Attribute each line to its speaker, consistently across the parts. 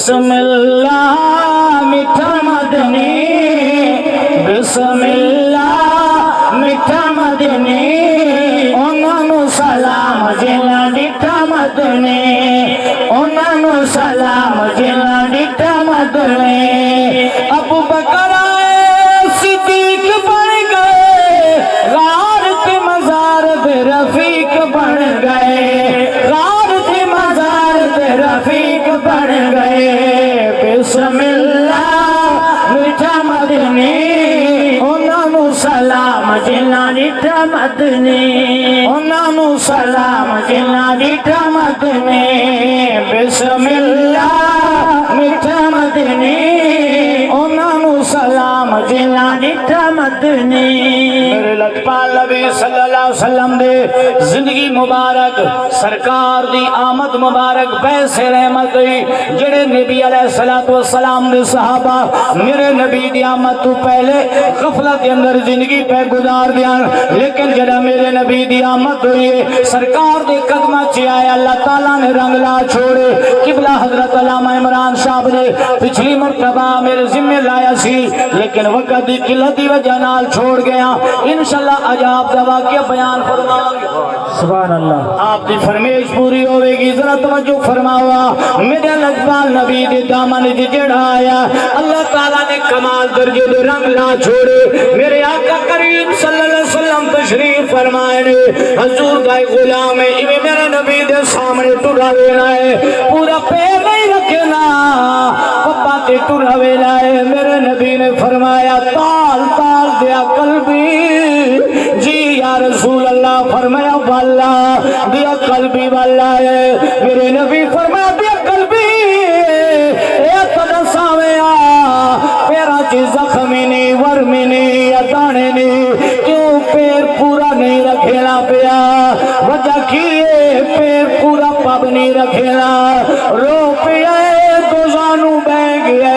Speaker 1: بسم اللہ میٹھا مدنی، بسم اللہ میٹھا مدنی، انہاں نو سلام جنہاں ڈٹھا مدنی، انہاں نو سلام جنہاں ڈٹھا مدنی۔ ابو بکر آئے صدیق بن گئے، غار تے مزار دے رفیق بن گئے، غار تے مزار دے رفیق بن گئے۔ بسم اللہ میٹھا مدنی، انہاں نو سلام جنہاں ڈٹھا مدنی، انہاں نو سلام جنہاں ڈٹھا مدنی۔ بسم اللہ میٹھا مدنی، انہاں نو سلام جنہاں ڈٹھا مدنی۔ میرے لجپال نبی صلی اللہ علیہ وسلم دے زندگی مبارک، سرکار دی آمد مبارک پیسے رحمت دی، جڑے نبی علیہ السلام دے صحابہ میرے نبی دی آمد تو پہلے غفلت کے اندر زندگی پہ گزار دیاں، لیکن جڑا میرے نبی دی آمد ہوئی ہے سرکار دے قدمہ چی آئے، اللہ تعالیٰ نے رنگ لا چھوڑے۔ قبلہ حضرت علامہ عمران صاحب نے پچھلی مرتبہ میرے ذمہ لایا سی، لیکن وقت دی قلت دی وجہ نال چھوڑ گیا۔ انشاءاللہ آج آپ دا واقعہ بیان فرماؤں گے،
Speaker 2: سبحان اللہ۔
Speaker 1: آپ دی فرمیش پوری ہوئے گی، ذرا توجہ فرماوا۔ میرے لجپال نبی دے دامن دی جڑا آیا، اللہ تعالیٰ نے کمال درجے دے رنگ لا چھوڑے۔ میرے آقا کریم صلی اللہ علیہ وسلم تشریف فرمائے نے، حضور دا غلام ہے، ایویں میرے نبی دے سامنے ٹرا وینا ہے، پورا پیر نہیں رکھنا، پپا تے ٹرا وینا ہے۔ میرے نبی نے فرمایا تال تال دیا قلبی، جی یا رسول اللہ، فرمایا والا دیا قلبی والا ہے۔ میرے نبی فرمایا دیا قلبی اے تدا ساویا، پیرا چی زخمی نہیں، ورمی نہیں، اتانے نہیں، کیوں پیر پورا نہیں رکھنا پیا؟ وجہ کیے پیر پورا پب نہیں رکھنا؟ رو پیا تو زانو بہ گیا۔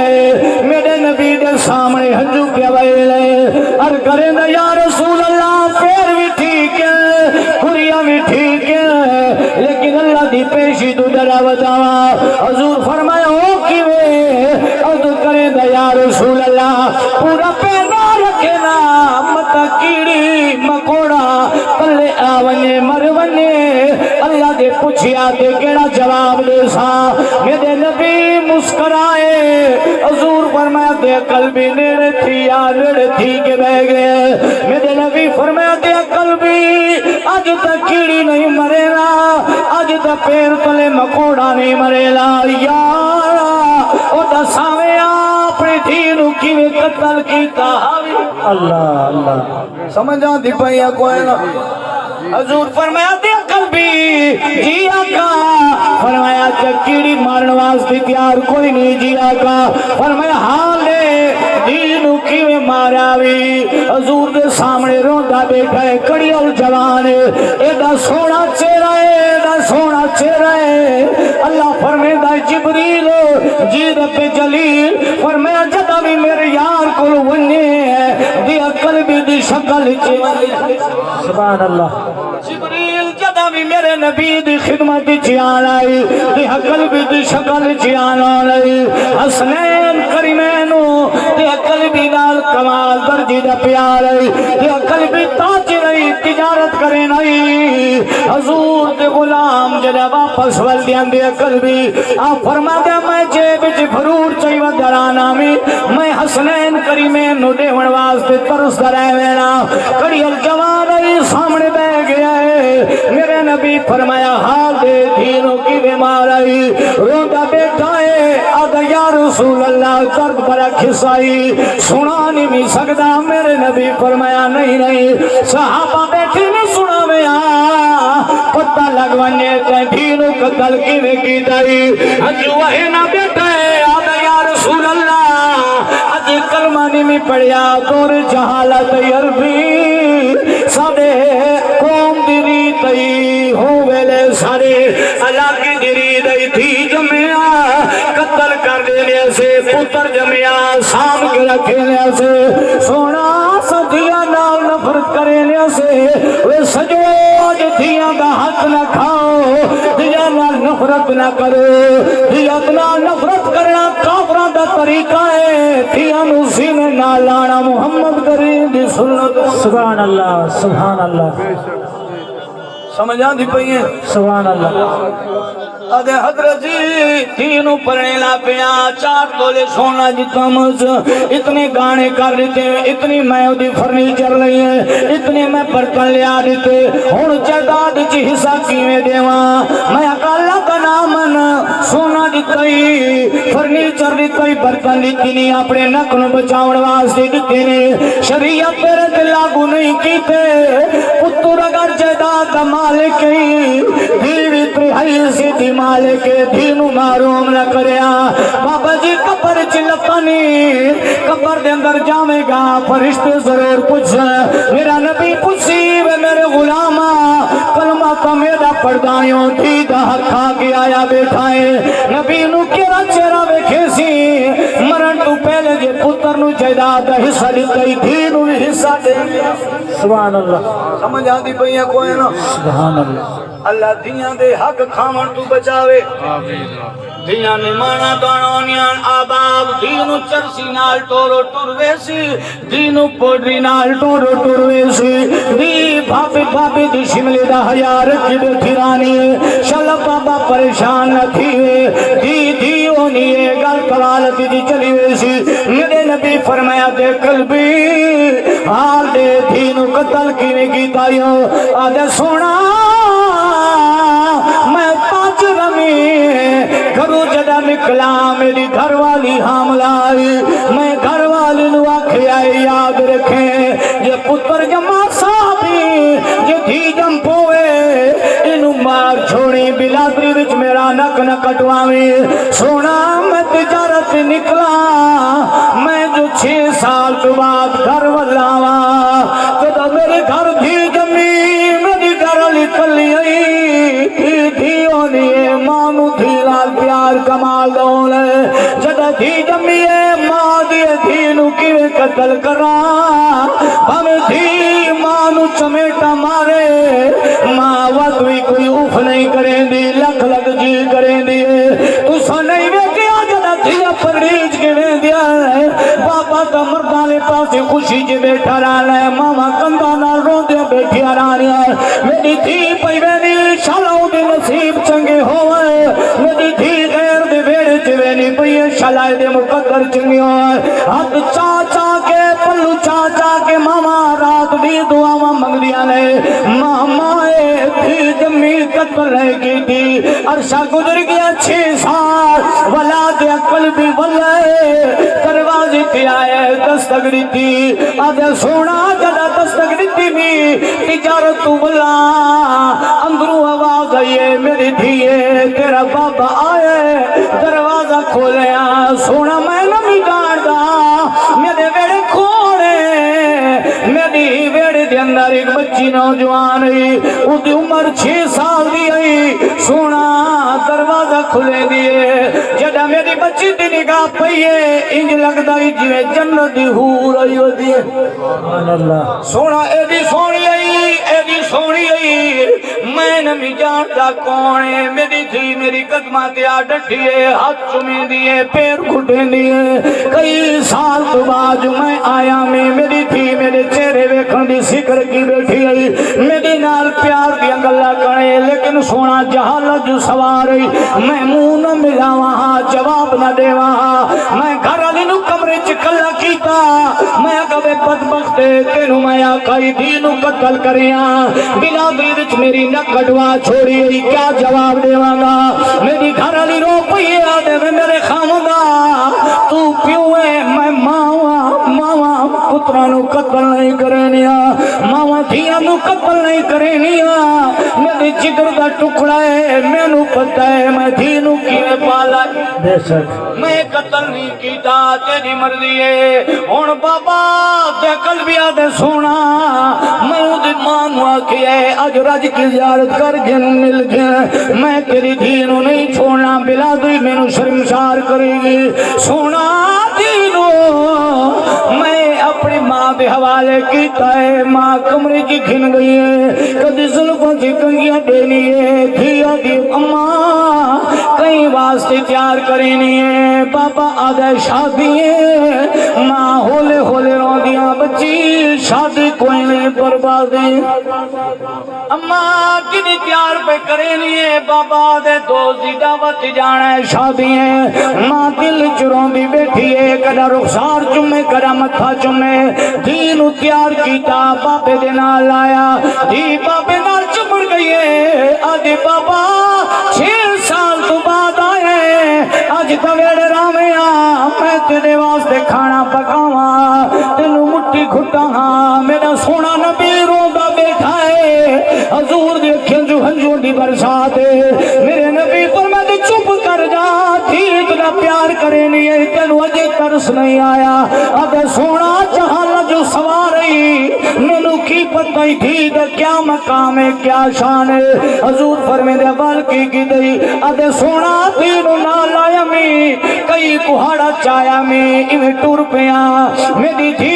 Speaker 1: میرے نبی دے سامنے ہنجو پیا ویلے، ار کریں دا یا رسول اللہ، پیر بھی ٹھیک ہے، کھریاں بھی ٹھیک ہے، لیکن اللہ دی پیشی تو ڈرا بتاوا۔ حضور فرمایا ہو کیویں؟ ارد کریں دا یا رسول اللہ، پورا پیر نہ رکھنا، متا کیڑی مکوڑا پلے آونے مرونے، اللہ دے پوچھیا تے کیڑا جواب دے سا؟ میرے نبی مسکرائے، حضور فرمایا تے قلبی نیڑے تھی یا نیڑے تھی کے بہ گئے۔ میرے نبی فرمایا تے قلبی آج تک کیڑی نہیں مرے گا، آج تک پیر تلے مکوڑا نہیں مرے گا، یارا او دساوے اپنی دھینو کیویں قتل کیتا۔
Speaker 2: اللہ اللہ،
Speaker 1: سمجھا دی پیا کوئی نہ؟ حضور فرمایا تے قلبی، جی آقا، فرمایا کہ کیڑی مارن واسطے تیار کوئی نہیں، جی آقا، فرمایا حالے دینو کیویں مارا وی؟ حضور دے سامنے روندا بیٹھا ہے، کڑیل جوان ہے، ایڈا سونا چہرہ ہے، ایڈا سونا چہرہ ہے۔ اللہ فرمیدا جبریل، جی رب جلیل، فرمایا جدا بھی میرے یار کو ونے ہے، دیا قلبی دی شکل چ،
Speaker 2: سبحان اللہ۔
Speaker 1: جبریل جدا بھی میرے نبی دی خدمت چیان آئی، دیا قلبی دی شکل چیان آئی، حسنین کریمینو دیا قلبی نال کمال درجی دا پیار آئی، دیا قلبی تاج رہی، تجارت کرے نہیں۔ حضور دے غلام جدا واپس والدیان دیا قلبی، آپ فرما دیا میں جیب چی فرور چاہیو درانا میں حسنین کریمینو دیون واسطے ترس درائے وینا۔ کڑیل جوان آئی سامنے بہ گیا ہے، میرے نبی فرمایا حال دے دینوں کی بیمار آئی، روندہ بیٹھا ہے، آدھا یا رسول اللہ درد بڑا کھسائی، سنا نہیں بھی سکتا۔ میرے نبی فرمایا نہیں نہیں، صحابہ بیٹھی نہیں سنا میں پتہ لگوانے تے دینوں قتل کی میں کی دائی، جو ہے نہ بیٹھا ہے، آدھا یا رسول اللہ اج کلمہ نہیں میں پڑھیا، دور جہالت عربی ساڑے قوم دیری تئی ہو ویلے سارے علاقی دیری دئی تھی جمعہ قتل کر دینے سے پتر جمعہ سام کے رکھنے سے سونا سدھیا نال نفرت کرنے سے وہ سجو آج دھیاں دا حق نہ کھاؤ، دھیاں نال نفرت نہ کرو، دھیاں نال نفرت کرنا دا طریقہ ہے دھیاں نو سینے نال لانا محمد کریم دی سنت
Speaker 2: سبحان اللہ سبحان اللہ
Speaker 1: سمجھ آندی پئی ہے
Speaker 2: سبحان اللہ
Speaker 1: ادھے حضرت جی تینوں پڑھنے لا پیا 4 تولے سونا جتا مجھ اتنے گانے کر دیتے اتنی میں دی فرنیچر لئی ہے اتنے میں برتن لیا دیتے ہون جائیداد چ حصہ کیویں دیواں میں اللہ کا نام سونا دتائی فرنیچر دتائی برتن دتی نہیں اپنے نک نو بچاون واسطے دتے نے شریعت تیرے تے لاگو نہیں کیتے پتر اگر جائیداد دا مالک ہی دیوی ترہائی سی دی مالک دینو معروم نہ کریا بابا جی قبر چ لپانی قبر دے اندر جاویں گا فرشتے ضرور پوچھ میرا نبی پوچھی وے میرے غلاما کلمہ تو میرا پڑھدایوں دی دا حق کھا کے آیا بیٹھا ہے نبی نو کیڑا چہرہ ویکھے سی مرن تو پہلے جے پتر نو جائیداد دا حصہ دتا دین نو بھی حصہ دے
Speaker 2: سبحان اللہ
Speaker 1: سمجھ آندی پئی ہے کوئی نہ
Speaker 2: سبحان اللہ
Speaker 1: اللہ دیاں دے حق کھاون تو بچاوے دیاں نے مانا دانونیاں آباب دینو چرسی نال ٹورو ٹروے سی دینو پوڑری نال ٹورو ٹروے سی دی بھابی دی شملے دا حیا رکھی بیٹھی رانی شل بابا پریشان نہ تھیوے دی ہونی گل کلالت دی چلی وے سی میرے نبی فرمایا دے قلبی حال دے دینو قتل کیویں کیتا یو آدھے سونا میں پانچ رمی گھرو جدا نکلا میری گھر والی حاملہ آئی میں گھر والی نو آکھے آئے یاد رکھیں یہ پتر جمع صاحبی یہ دھی جم پوئے انو مار چھوڑی بلادری وچ میرا نک نہ کٹواویں سونا میں تجارت نکلا میں جو 6 سال تو بعد گھر ولاوا جدا میرے گھر دھی جمی میری گھر والی کلی آئی دھی ہونی مانو دھی لال پیار کمال دولے جدا دھی جمی ماں دی دھی نو کیویں قتل کرا ہمیں دھی مانو چمیٹا مارے ماں وقوی کوئی اوف نہیں کریں دی لکھ لکھ جی کریں دی تو سا نہیں ویکیا جدا دھی پریج کے ویں دیا ہے بابا تا مردانے پاسے خوشی جے بیٹھا رہا ہے ماما کندہ نہ رو دیا بیٹھی آرانی ہے میری دھی پئی وینی شالاؤ دے نصیب چنگے ہوئے میری دھی غیر دے بیڑے چوینی پئی شالائے دے مقدر چنگے ہوئے ہاتھ چاچا کے پلو چاچا کے ماما رات بھی دعا منگ دیا نے ماما دھی جمی قتل ہے کی تھی عرصہ گزر گیا 6 سال ولا دے قلبی ولے دروازے پہ آئے دستک دیتی آدھے سونا جدا دستک دیتی بھی تجارت تو بلا اندروں آواز آئیے میری دھیے تیرا بابا آئے دروازہ کھولیا سونا میں نمی ڈانڈا میرے ویڑے کھوڑے میری ویڑے دے اندر ایک بچی نوجوان ہے اس دی عمر 6 سال دی ہے سونا دروازہ کھلے دیے جدا میری بچی دی نگاہ پئیے انج لگدا ہے جویں جنت دی حور آئی ہوتی ہے
Speaker 2: سبحان اللہ
Speaker 1: سونا اے دی سونی آئی اے دی سونی آئی میں نمی جانتا کون ہے میری تھی میری قدمہ تیا ڈٹھی ہے ہاتھ چمی دیئے پیر گھٹے دیئے کئی سال تو بعد میں آیا میں میری تھی میرے چہرے ویکھن دی سکر کی بیٹھی آئی میری نال پیار دی انگلہ کرے لیکن سونا جہالت جو سواری میں منہ نہ ملا وہاں جواب نہ دے وہاں میں گھر علی نو کمرے چکلا کیتا میں اگوے بدبخت تینو میں آکائی دینو قتل کریاں بلادری وچ میری نہ کٹوا چھوڑی ہوئی کیا جواب دے گا میری گھر علی رو پئی آدھے میں میرے خامدہ تو پیوے میں ماوا پترانو قتل نہیں کرنیا ماوا دھیانو قتل نہیں کرنیا میری جگر دا ٹکڑا ہے میں نو پتہ ہے میں دھینو کیویں پالا
Speaker 2: بے شک
Speaker 1: میں قتل نہیں کیتا تیری مرضی ہے ہن بابا دے قلبی آدھے سونا میں اُدھ مانگوا کیا ہے اج رج کی زیارت کر گن مل گیا میں تیری دینو نہیں چھوڑنا بلادری میں نو شرمشار کرے گی سونا دینو میں اپنی ماں دے حوالے کیتا ہے ماں کمرے کی کھن گئی ہے کدی زلفوں کی کنگیاں دینی ہے دھیا دی اماں کئی واسطے تیار کرینی ہے پاپا آدھے شادی ہے ماں ہولے ہولے رو دیا بچی شادی کوئی نہیں بربادی اماں کنی تیار پہ کرینی ہے بابا آدھے دوستی دعوت جانا ہے شادی ہے ماں دل چروں دی بیٹھی ہے کدا رخسار چمے کدا متھا چمے دینو تیار کیتا بابے دے نال آیا دی بابے نال چمڑ گئی ہے آدھے بابا 6 سال تو بعد آئے آج تویڑ رامے میں تیرے واسطے کھانا پکاواں تینو مٹھی گھٹاں میرا سونا نبی روندہ بیٹھا ہے حضور دی اکھیں جو ہنجوں دی برسات ہے میرے نبی پر میں تو چپ کر جا تھی اتنا پیار کرے نہیں ہے تینو اجے ترس نہیں آیا اب سونا جہاں جو سواری مینو کی پتہ ہی تھی دا کیا مقام ہے کیا شان ہے حضور فرمے دے بال کی دئی اب سونا تینو نال آیا میں کئی کوہاڑا چایا میں ایویں ٹور پیا میری تھی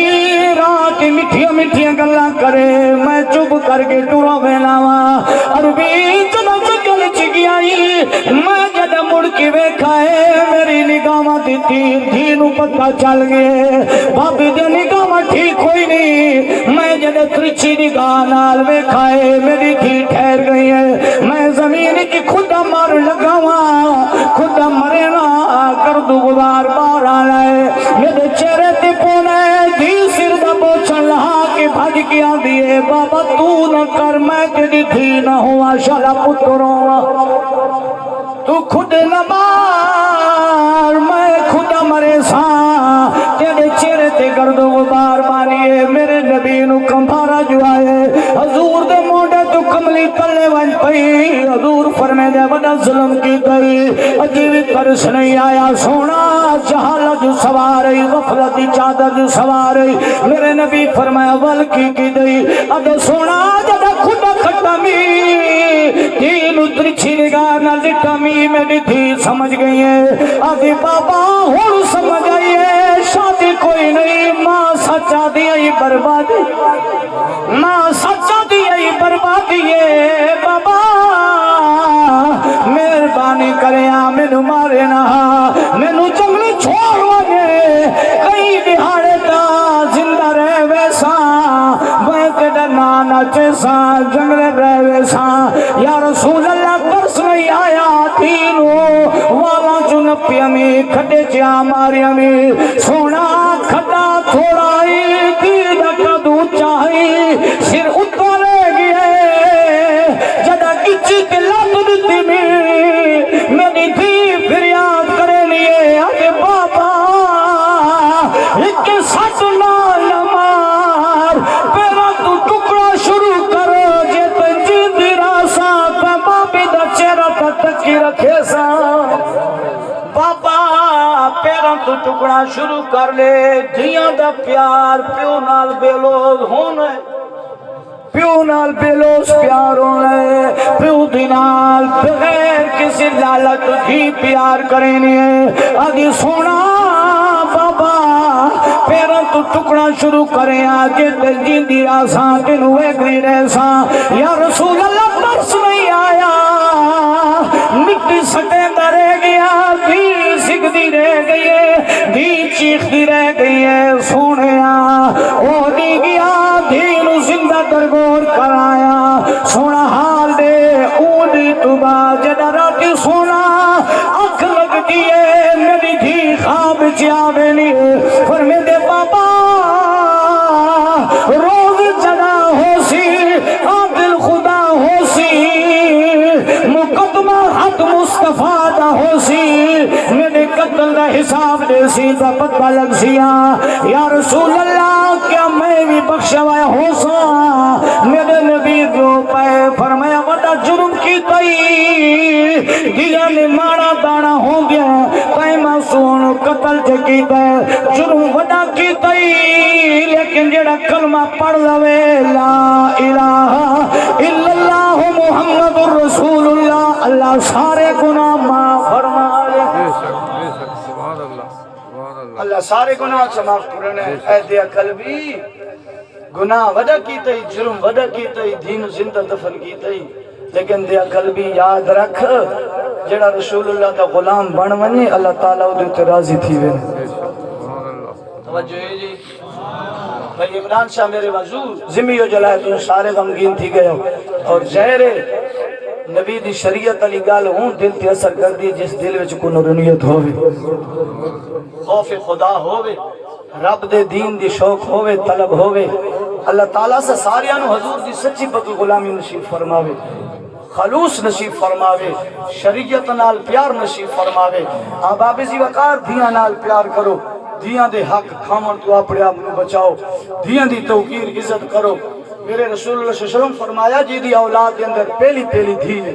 Speaker 1: رات مٹھیاں مٹھیاں گلاں کرے میں چپ کر کے ٹورا ویلاواں عربی چنا چکل چگیائی میں جد مڑ کے ویکھا ہے میری نگاہاں دی تیر تھی نو پتہ چل گئے بابی دی نگاہاں ٹھیک ہوئی نہیں میں جد ترچی نگاہ نال ویکھا ہے میری تھی ٹھہر گئی ہے میں زمین کی خدا مار لگاواں خدا مرے نا کر دو غبار بار آئے میرے چہرے تے پونے دھی سر دا بوچھن لہا کے بھج گیا دیئے بابا تو نہ کر میں تیری تھی نہ ہوا شالا پتروں تو خود نہ مار میں خدا مرے ساں تیرے چہرے تے گرد و غبار مانیے میرے نبی نو کمبارا جو آئے حضور دے موڑے تو کملی تلے ون پئی حضور فرمے دے بڑا ظلم کی گئی عجیب ترس نہیں آیا سونا جہالت جو سواری غفلتی چادر جو سواری میرے نبی فرمایا ول کی گئی اب سونا جدا خدا ختمی تین اترچی نگاہ نہ لٹمی میری تھی سمجھ گئی ہے آدھی بابا ہوں سمجھ آئی ہے شادی کوئی نہیں ماں سچا دیا ہی بربادی ماں سچا دیا ہی بربادی ہے بابا مہربانی کرے مینو مارے نہ مینو جنگل چھوڑ وگے کئی دہاڑے تا زندہ رہ ویسا میں تیرا نانا چیسا جنگل رہ ویسا یا رسول اللہ ترس نہیں آیا تینوں والا جو نپی ہمیں کھڑے چیا ماری ہمیں سونا کھڑا تھوڑا ہی دید کدو چاہی سر اتارے گئے جدا کچی دلات دیتی میری تھی فریاد کرے لیے آگے بابا ایک ساتھ نال مار پیرا تو ٹکڑا شروع کرو جے تنجی دی راسا بابا بھی دا چہرہ تا تکی رکھے سا بابا پیرا تو ٹکڑا شروع کر لے دھیاں دا پیار پیو نال بیلوز ہونے پیو نال بیلوز پیار ہونے پیو دی نال بغیر کسی لالت تھی پیار کرینی ہے آدھی سونا بابا پیرا تو ٹکڑا شروع کریں آجے دل جی دی آسان تینو ایک نہیں رہسا یا رسول اللہ ترس نہیں آیا مٹی سٹے دا رہ گیا دھی سکھ دی رہ گئی ہے دھی چیخ دی رہ گئی ہے سونے او دی گیا دھی نو زندہ درگور کرایا سونا حال دے او دی تبا جدہ راتی سونا اکھ لگ دیئے میری دھی خواب چیاوے نہیں فرمے دے بابا روز جدا ہو سی عادل خدا ہو سی مقدمہ حد مصطفیٰ دا ہو سی میرے قتل دا حساب دے سی دا پتہ لگ سیا یا رسول اللہ کیا میں بھی بخشوائے ہو سا میرے نبی جو پائے فرمایا بڑا جرم کی تئی دیا نے مارا دانا ہو گیا پائے معصوم قتل چکی تے جرم بڑا کی تئی لیکن جڑا کلمہ پڑھ لوے لا الہ الا اللہ محمد الرسول اللہ اللہ سارے گناہ معاف فرما لے اللہ سارے گناہ سے معاف کرنے اے دیا قلبی
Speaker 3: گناہ وڈا کیتا ہی جرم وڈا کیتا ہی دین زندہ دفن کیتا ہی لیکن دیا قلبی یاد رکھ جڑا رسول اللہ دا غلام بن ونی اللہ تعالیٰ دے تے راضی تھی وینے توجہ ہے جی بھائی عمران شاہ میرے وزور زمیو جلائے تو سارے غمگین تھی گئے اور زہر نبی دی شریعت علی گال ہوں دل تے اثر کر دی جس دل وچ کو نورانیت ہووے خوف خدا ہووے رب دے دین دی شوق ہووے طلب ہووے اللہ تعالیٰ سے ساریانو حضور دی سچی پکی غلامی نصیب فرماوے خلوص نصیب فرماوے شریعت نال پیار نصیب فرماوے آباب زی وقار دیاں نال پیار کرو دیاں دے حق کھامن تو اپنے آپ کو بچاؤ دیاں دی توقیر عزت کرو میرے رسول اللہ صلی اللہ علیہ وسلم فرمایا جی دی اولاد کے اندر پہلی دھی ہے